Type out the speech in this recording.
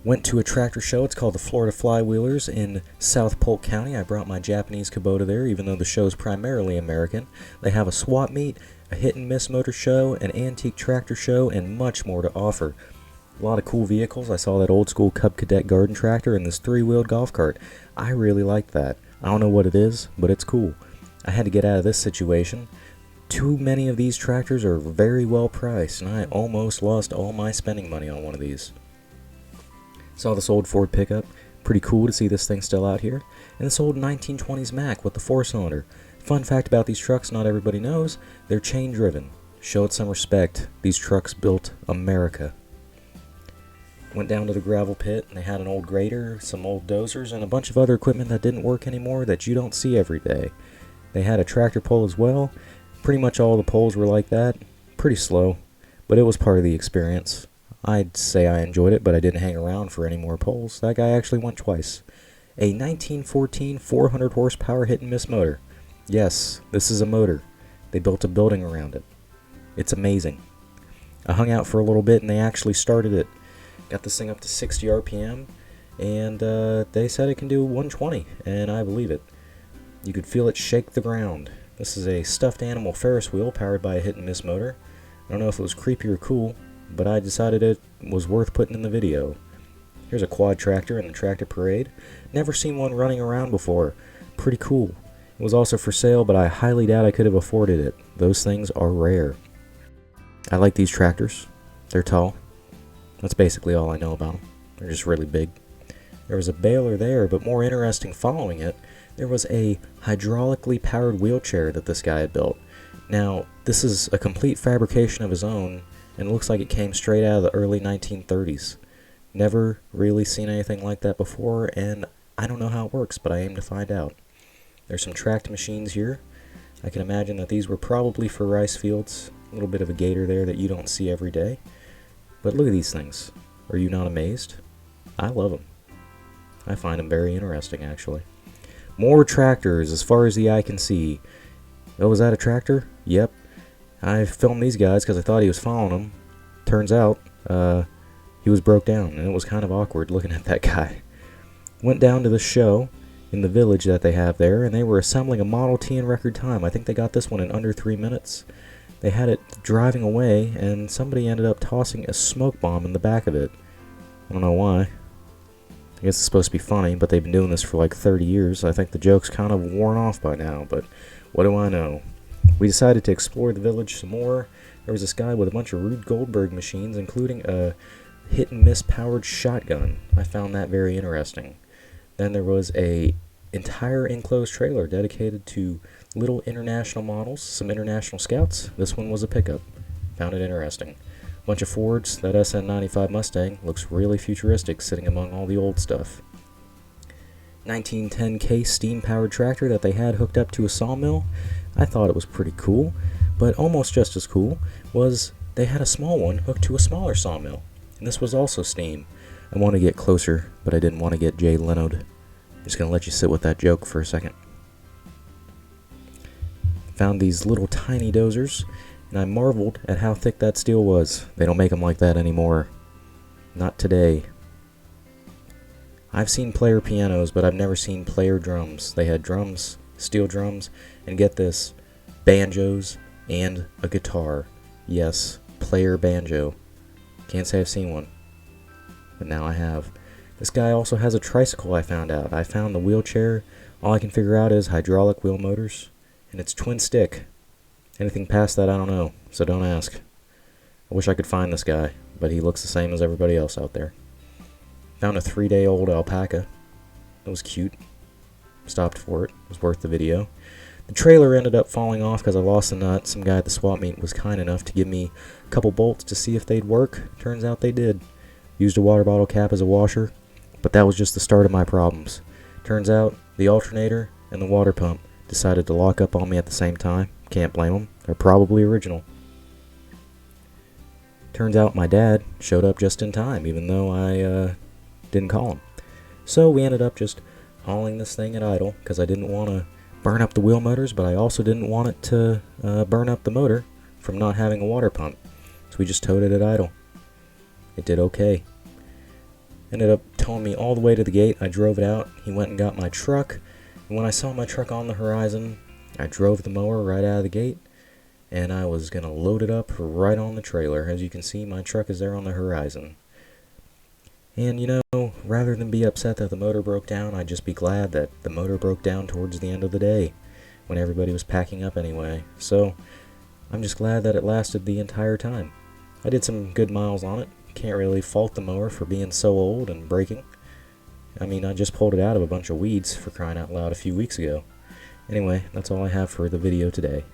Went to a tractor show. It's called the Florida Flywheelers in South Polk County. I brought my Japanese Kubota there, even though the show's primarily American. They have a swap meet, a hit and miss motor show, an antique tractor show, and much more to offer. A lot of cool vehicles. I saw that old school Cub Cadet garden tractor and this three-wheeled golf cart. I really liked that. I don't know what it is, but it's cool. I had to get out of this situation. Too many of these tractors are very well priced, and I almost lost all my spending money on one of these. Saw this old Ford pickup. Pretty cool to see this thing still out here. And this old 1920s Mack with the 4-cylinder. Fun fact about these trucks not everybody knows, they're chain driven. Show it some respect. These trucks built America. Went down to the gravel pit and they had an old grader, some old dozers, and a bunch of other equipment that didn't work anymore that you don't see every day. They had a tractor pull as well. Pretty much all the pulls were like that. Pretty slow, but it was part of the experience. I'd say I enjoyed it, but I didn't hang around for any more pulls. That guy actually went twice. A 1914 400 horsepower hit and miss motor. Yes, this is a motor. They built a building around it. It's amazing. I hung out for a little bit and they actually started it. Got this thing up to 60 RPM, and they said it can do 120, and I believe it. You could feel it shake the ground. This is a stuffed animal Ferris wheel powered by a hit and miss motor. I don't know if it was creepy or cool, but I decided it was worth putting in the video. Here's a quad tractor in the tractor parade. Never seen one running around before. Pretty cool. It was also for sale, but I highly doubt I could have afforded it. Those things are rare. I like these tractors. They're tall. That's basically all I know about them. They're just really big. There was a baler there, but more interesting following it, there was a hydraulically powered wheelchair that this guy had built. Now, this is a complete fabrication of his own, and it looks like it came straight out of the early 1930s. Never really seen anything like that before, and I don't know how it works, but I aim to find out. There's some tracked machines here. I can imagine that these were probably for rice fields. A little bit of a gator there that you don't see every day. But look at these things. Are you not amazed? I love them. I find them very interesting, actually. More tractors as far as the eye can see. Oh, was that a tractor? Yep. I filmed these guys because I thought he was following them. Turns out, he was broke down, and it was kind of awkward looking at that guy. Went down to the show in the village that they have there, and they were assembling a Model T in record time. I think they got this one in under 3 minutes. They had it driving away, and somebody ended up tossing a smoke bomb in the back of it. I don't know why. I guess it's supposed to be funny, but they've been doing this for like 30 years. I think the joke's kind of worn off by now, but what do I know? We decided to explore the village some more. There was this guy with a bunch of Rube Goldberg machines, including a hit-and-miss powered shotgun. I found that very interesting. Then there was a entire enclosed trailer dedicated to little international models, some international scouts. This one was a pickup. Found it interesting. Bunch of Fords. That SN95 Mustang looks really futuristic sitting among all the old stuff. 1910K steam-powered tractor that they had hooked up to a sawmill. I thought it was pretty cool, but almost just as cool was they had a small one hooked to a smaller sawmill, and this was also steam. I want to get closer, but I didn't want to get Jay Leno'd. I'm just going to let you sit with that joke for a second. Found these little tiny dozers, and I marveled at how thick that steel was. They don't make them like that anymore. Not today. I've seen player pianos, but I've never seen player drums. They had drums, steel drums, and get this, banjos and a guitar. Yes, player banjo. Can't say I've seen one, but now I have. This guy also has a tricycle, I found out. I found the wheelchair. All I can figure out is hydraulic wheel motors, and it's twin stick. Anything past that, I don't know, so don't ask. I wish I could find this guy, but he looks the same as everybody else out there. Found a 3-day-old alpaca. It was cute. Stopped for it. It was worth the video. The trailer ended up falling off because I lost the nut. Some guy at the swap meet was kind enough to give me a couple bolts to see if they'd work. Turns out they did. Used a water bottle cap as a washer, but that was just the start of my problems. Turns out the alternator and the water pump decided to lock up on me at the same time. Can't blame them. They're probably original. Turns out my dad showed up just in time, even though I didn't call him. So we ended up just hauling this thing at idle because I didn't want to burn up the wheel motors, but I also didn't want it to burn up the motor from not having a water pump. So we just towed it at idle. It did okay. Ended up towing me all the way to the gate. I drove it out. He went and got my truck. And when I saw my truck on the horizon, I drove the mower right out of the gate, and I was going to load it up right on the trailer. As you can see, my truck is there on the horizon. And you know, rather than be upset that the motor broke down, I'd just be glad that the motor broke down towards the end of the day, when everybody was packing up anyway. So, I'm just glad that it lasted the entire time. I did some good miles on it. Can't really fault the mower for being so old and breaking. I mean, I just pulled it out of a bunch of weeds, for crying out loud, a few weeks ago. Anyway, that's all I have for the video today.